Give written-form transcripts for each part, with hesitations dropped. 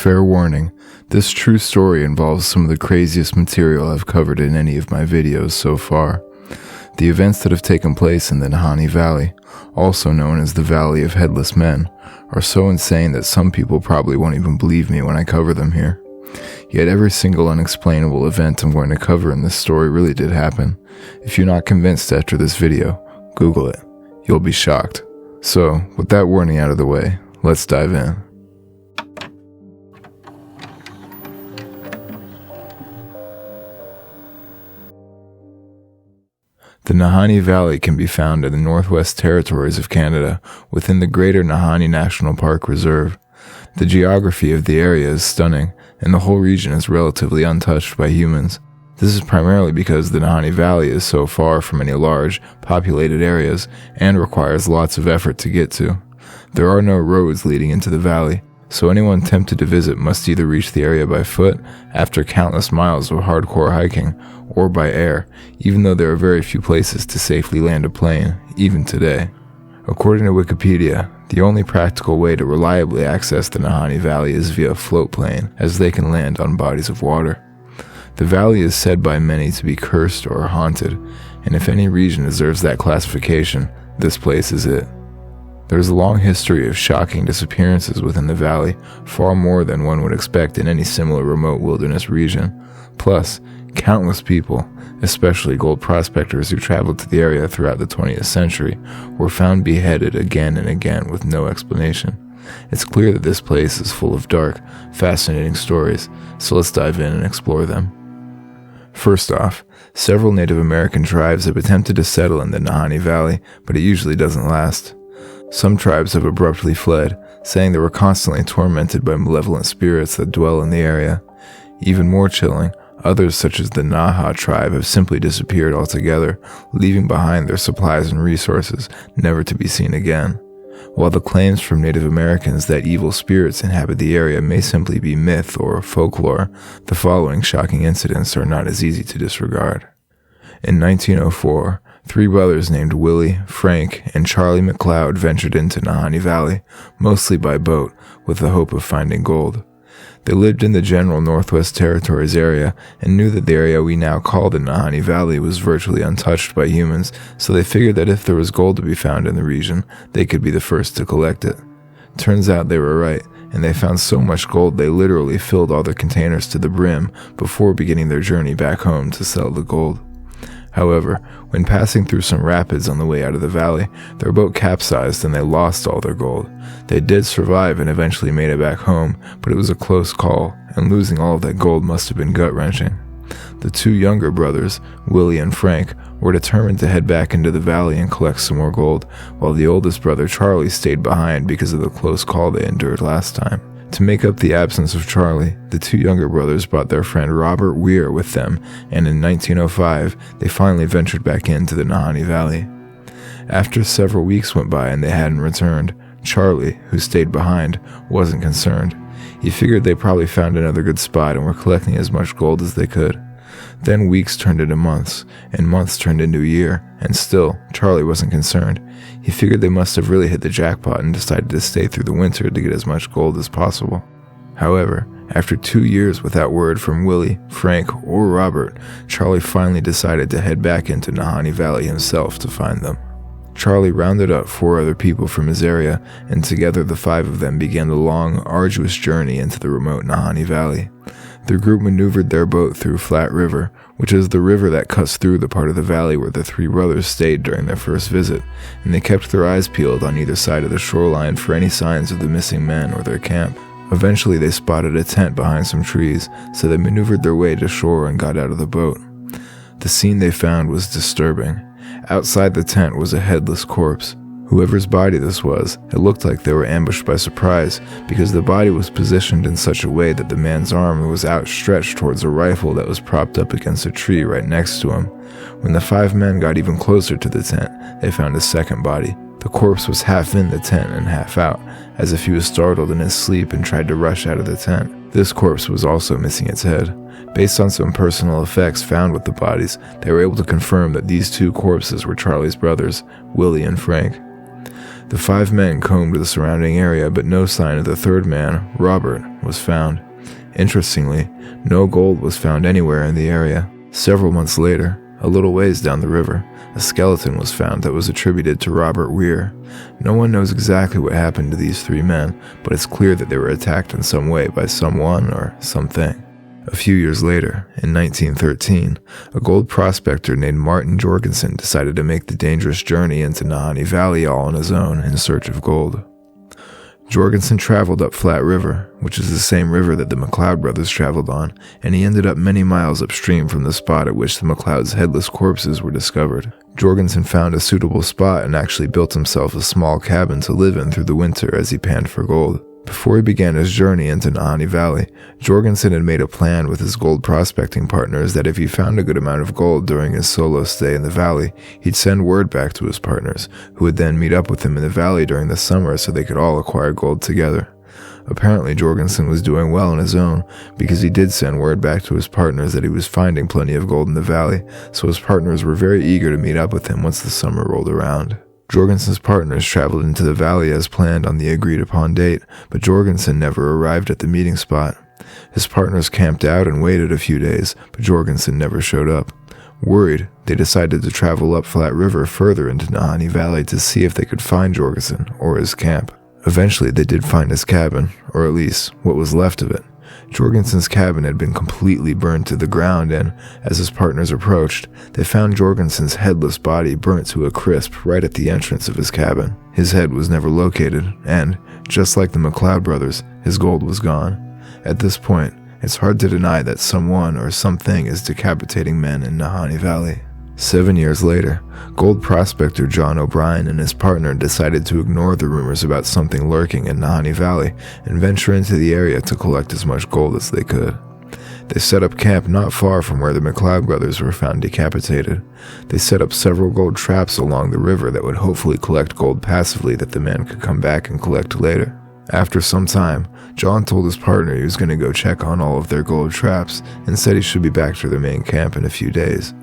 Fair warning, this true story involves some of the craziest material I've covered in any of my videos so far. The events that have taken place in the Nahanni Valley, also known as the Valley of Headless Men, are so insane that some people probably won't even believe me when I cover them here. Yet every single unexplainable event I'm going to cover in this story really did happen. If you're not convinced after this video, Google it. You'll be shocked. So, with that warning out of the way, let's dive in. The Nahanni Valley can be found in the Northwest Territories of Canada within the Greater Nahanni National Park Reserve. The geography of the area is stunning, and the whole region is relatively untouched by humans. This is primarily because the Nahanni Valley is so far from any large, populated areas and requires lots of effort to get to. There are no roads leading into the valley, so anyone tempted to visit must either reach the area by foot after countless miles of hardcore hiking, or by air, even though there are very few places to safely land a plane, even today. According to Wikipedia, the only practical way to reliably access the Nahanni Valley is via float plane, as they can land on bodies of water. The valley is said by many to be cursed or haunted, and if any region deserves that classification, this place is it. There is a long history of shocking disappearances within the valley, far more than one would expect in any similar remote wilderness region. Plus, countless people, especially gold prospectors who traveled to the area throughout the 20th century, were found beheaded again and again with no explanation. It's clear that this place is full of dark, fascinating stories, so let's dive in and explore them. First off, several Native American tribes have attempted to settle in the Nahanni Valley, but it usually doesn't last. Some tribes have abruptly fled, saying they were constantly tormented by malevolent spirits that dwell in the area. Even more chilling, others such as the Naha tribe have simply disappeared altogether, leaving behind their supplies and resources, never to be seen again. While the claims from Native Americans that evil spirits inhabit the area may simply be myth or folklore, the following shocking incidents are not as easy to disregard. In 1904, 3 brothers named Willie, Frank, and Charlie McLeod ventured into Nahanni Valley, mostly by boat, with the hope of finding gold. They lived in the general Northwest Territories area and knew that the area we now call the Nahanni Valley was virtually untouched by humans, so they figured that if there was gold to be found in the region, they could be the first to collect it. Turns out they were right, and they found so much gold they literally filled all their containers to the brim before beginning their journey back home to sell the gold. However, when passing through some rapids on the way out of the valley, their boat capsized and they lost all their gold. They did survive and eventually made it back home, but it was a close call, and losing all of that gold must have been gut-wrenching. The 2 younger brothers, Willie and Frank, were determined to head back into the valley and collect some more gold, while the oldest brother Charlie stayed behind because of the close call they endured last time. To make up the absence of Charlie, the 2 younger brothers brought their friend Robert Weir with them, and in 1905, they finally ventured back into the Nahanni Valley. After several weeks went by and they hadn't returned, Charlie, who stayed behind, wasn't concerned. He figured they probably found another good spot and were collecting as much gold as they could. Then weeks turned into months, and months turned into a year, and still, Charlie wasn't concerned. He figured they must have really hit the jackpot and decided to stay through the winter to get as much gold as possible. However, after 2 years without word from Willie, Frank, or Robert, Charlie finally decided to head back into Nahanni Valley himself to find them. Charlie rounded up 4 other people from his area, and together the 5 of them began the long, arduous journey into the remote Nahanni Valley. The group maneuvered their boat through Flat River, which is the river that cuts through the part of the valley where the 3 brothers stayed during their first visit, and they kept their eyes peeled on either side of the shoreline for any signs of the missing men or their camp. Eventually they spotted a tent behind some trees, so they maneuvered their way to shore and got out of the boat. The scene they found was disturbing. Outside the tent was a headless corpse. Whoever's body this was, it looked like they were ambushed by surprise because the body was positioned in such a way that the man's arm was outstretched towards a rifle that was propped up against a tree right next to him. When the 5 men got even closer to the tent, they found a second body. The corpse was half in the tent and half out, as if he was startled in his sleep and tried to rush out of the tent. This corpse was also missing its head. Based on some personal effects found with the bodies, they were able to confirm that these 2 corpses were Charlie's brothers, Willie and Frank. The 5 men combed the surrounding area, but no sign of the third man, Robert, was found. Interestingly, no gold was found anywhere in the area. Several months later, a little ways down the river, a skeleton was found that was attributed to Robert Weir. No one knows exactly what happened to these 3 men, but it's clear that they were attacked in some way by someone or something. A few years later, in 1913, a gold prospector named Martin Jorgensen decided to make the dangerous journey into Nahanni Valley all on his own in search of gold. Jorgensen traveled up Flat River, which is the same river that the McLeod brothers traveled on, and he ended up many miles upstream from the spot at which the McLeod's headless corpses were discovered. Jorgensen found a suitable spot and actually built himself a small cabin to live in through the winter as he panned for gold. Before he began his journey into Nahanni Valley, Jorgensen had made a plan with his gold prospecting partners that if he found a good amount of gold during his solo stay in the valley, he'd send word back to his partners, who would then meet up with him in the valley during the summer so they could all acquire gold together. Apparently, Jorgensen was doing well on his own, because he did send word back to his partners that he was finding plenty of gold in the valley, so his partners were very eager to meet up with him once the summer rolled around. Jorgensen's partners traveled into the valley as planned on the agreed-upon date, but Jorgensen never arrived at the meeting spot. His partners camped out and waited a few days, but Jorgensen never showed up. Worried, they decided to travel up Flat River further into Nahanni Valley to see if they could find Jorgensen or his camp. Eventually, they did find his cabin, or at least what was left of it. Jorgensen's cabin had been completely burned to the ground, and as his partners approached, they found Jorgensen's headless body burnt to a crisp right at the entrance of his cabin. His head was never located, and, just like the McLeod brothers, his gold was gone. At this point, it's hard to deny that someone or something is decapitating men in Nahanni Valley. 7 years later, gold prospector John O'Brien and his partner decided to ignore the rumors about something lurking in Nahanni Valley and venture into the area to collect as much gold as they could. They set up camp not far from where the McLeod brothers were found decapitated. They set up several gold traps along the river that would hopefully collect gold passively that the men could come back and collect later. After some time, John told his partner he was going to go check on all of their gold traps and said he should be back to their main camp in a few days.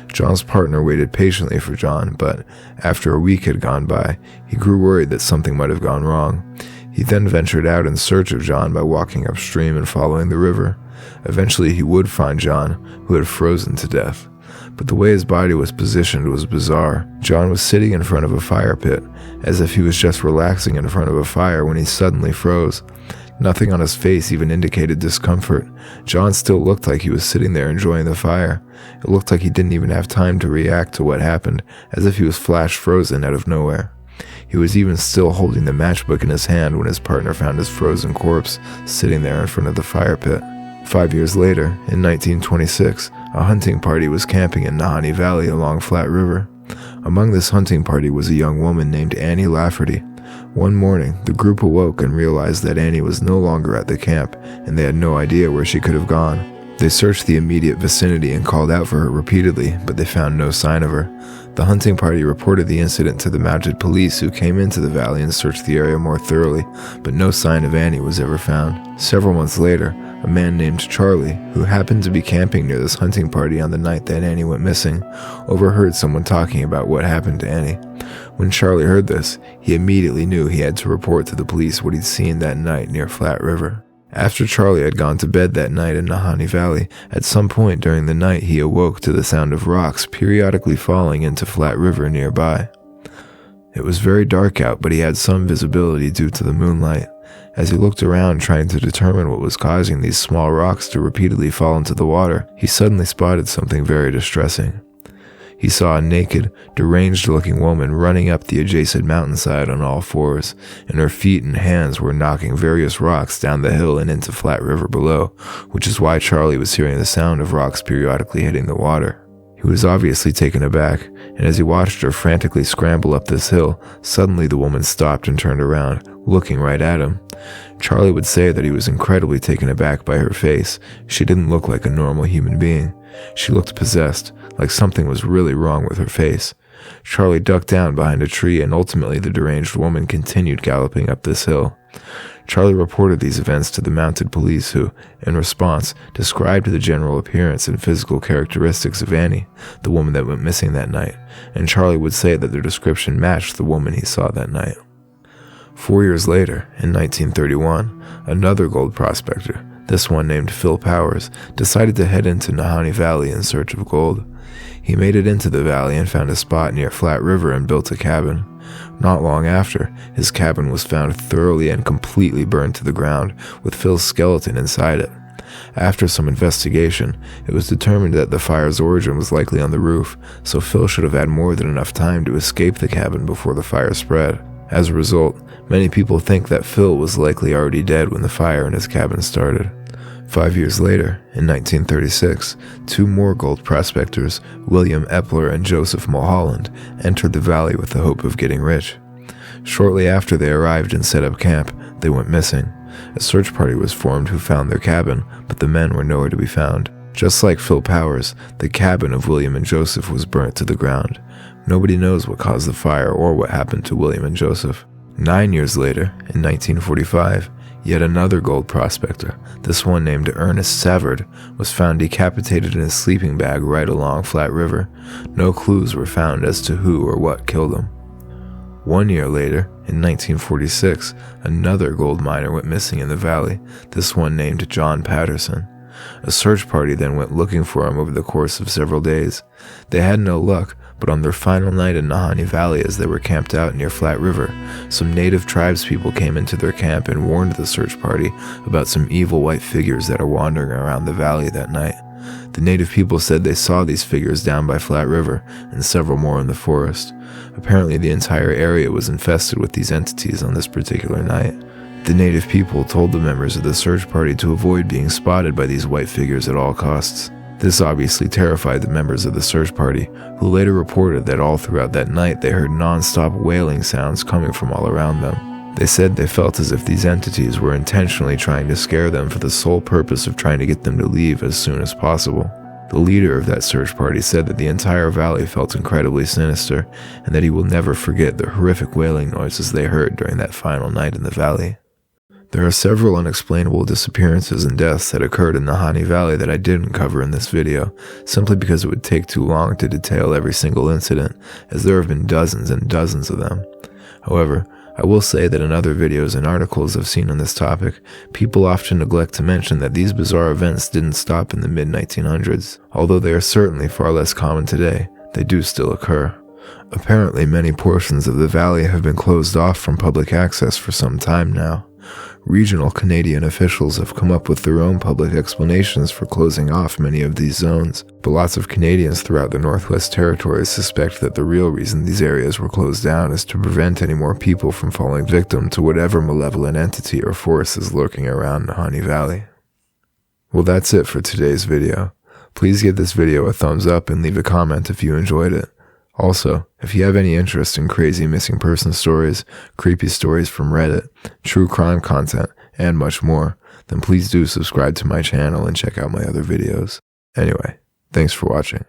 John's partner waited patiently for John, but after a week had gone by, he grew worried that something might have gone wrong. He then ventured out in search of John by walking upstream and following the river. Eventually he would find John, who had frozen to death. But the way his body was positioned was bizarre. John was sitting in front of a fire pit, as if he was just relaxing in front of a fire when he suddenly froze. Nothing on his face even indicated discomfort. John still looked like he was sitting there enjoying the fire. It looked like he didn't even have time to react to what happened, as if he was flash frozen out of nowhere. He was even still holding the matchbook in his hand when his partner found his frozen corpse sitting there in front of the fire pit. 5 years later, in 1926, a hunting party was camping in Nahanni Valley along Flat River. Among this hunting party was a young woman named Annie Lafferty. One morning, the group awoke and realized that Annie was no longer at the camp, and they had no idea where she could have gone. They searched the immediate vicinity and called out for her repeatedly, but they found no sign of her. The hunting party reported the incident to the mounted police, who came into the valley and searched the area more thoroughly, but no sign of Annie was ever found. Several months later, a man named Charlie, who happened to be camping near this hunting party on the night that Annie went missing, overheard someone talking about what happened to Annie. When Charlie heard this, he immediately knew he had to report to the police what he'd seen that night near Flat River. After Charlie had gone to bed that night in Nahanni Valley, at some point during the night he awoke to the sound of rocks periodically falling into Flat River nearby. It was very dark out, but he had some visibility due to the moonlight. As he looked around trying to determine what was causing these small rocks to repeatedly fall into the water, he suddenly spotted something very distressing. He saw a naked, deranged-looking woman running up the adjacent mountainside on all fours, and her feet and hands were knocking various rocks down the hill and into Flat River below, which is why Charlie was hearing the sound of rocks periodically hitting the water. He was obviously taken aback, and as he watched her frantically scramble up this hill, suddenly the woman stopped and turned around, looking right at him. Charlie would say that he was incredibly taken aback by her face. She didn't look like a normal human being. She looked possessed, like something was really wrong with her face. Charlie ducked down behind a tree, and ultimately the deranged woman continued galloping up this hill. Charlie reported these events to the mounted police, who, in response, described the general appearance and physical characteristics of Annie, the woman that went missing that night, and Charlie would say that their description matched the woman he saw that night. 4 years later, in 1931, another gold prospector, this one named Phil Powers, decided to head into Nahanni Valley in search of gold. He made it into the valley and found a spot near Flat River and built a cabin. Not long after, his cabin was found thoroughly and completely burned to the ground, with Phil's skeleton inside it. After some investigation, it was determined that the fire's origin was likely on the roof, so Phil should have had more than enough time to escape the cabin before the fire spread. As a result, many people think that Phil was likely already dead when the fire in his cabin started. 5 years later, in 1936, two more gold prospectors, William Eppler and Joseph Mulholland, entered the valley with the hope of getting rich. Shortly after they arrived and set up camp, they went missing. A search party was formed who found their cabin, but the men were nowhere to be found. Just like Phil Powers, the cabin of William and Joseph was burnt to the ground. Nobody knows what caused the fire or what happened to William and Joseph. 9 years later, in 1945, yet another gold prospector, this one named Ernest Savard, was found decapitated in his sleeping bag right along Flat River. No clues were found as to who or what killed him. 1 year later, in 1946, another gold miner went missing in the valley, this one named John Patterson. A search party then went looking for him over the course of several days. They had no luck, but on their final night in Nahanni Valley as they were camped out near Flat River, some native tribespeople came into their camp and warned the search party about some evil white figures that are wandering around the valley that night. The native people said they saw these figures down by Flat River and several more in the forest. Apparently the entire area was infested with these entities on this particular night. The native people told the members of the search party to avoid being spotted by these white figures at all costs. This obviously terrified the members of the search party, who later reported that all throughout that night they heard non-stop wailing sounds coming from all around them. They said they felt as if these entities were intentionally trying to scare them for the sole purpose of trying to get them to leave as soon as possible. The leader of that search party said that the entire valley felt incredibly sinister, and that he will never forget the horrific wailing noises they heard during that final night in the valley. There are several unexplainable disappearances and deaths that occurred in Nahanni Valley that I didn't cover in this video, simply because it would take too long to detail every single incident, as there have been dozens and dozens of them. However, I will say that in other videos and articles I've seen on this topic, people often neglect to mention that these bizarre events didn't stop in the mid-1900s. Although they are certainly far less common today, they do still occur. Apparently, many portions of the valley have been closed off from public access for some time now. Regional Canadian officials have come up with their own public explanations for closing off many of these zones, but lots of Canadians throughout the Northwest Territories suspect that the real reason these areas were closed down is to prevent any more people from falling victim to whatever malevolent entity or force is lurking around Nahanni Valley. Well, that's it for today's video. Please give this video a thumbs up and leave a comment if you enjoyed it. Also, if you have any interest in crazy missing person stories, creepy stories from Reddit, true crime content, and much more, then please do subscribe to my channel and check out my other videos. Anyway, thanks for watching.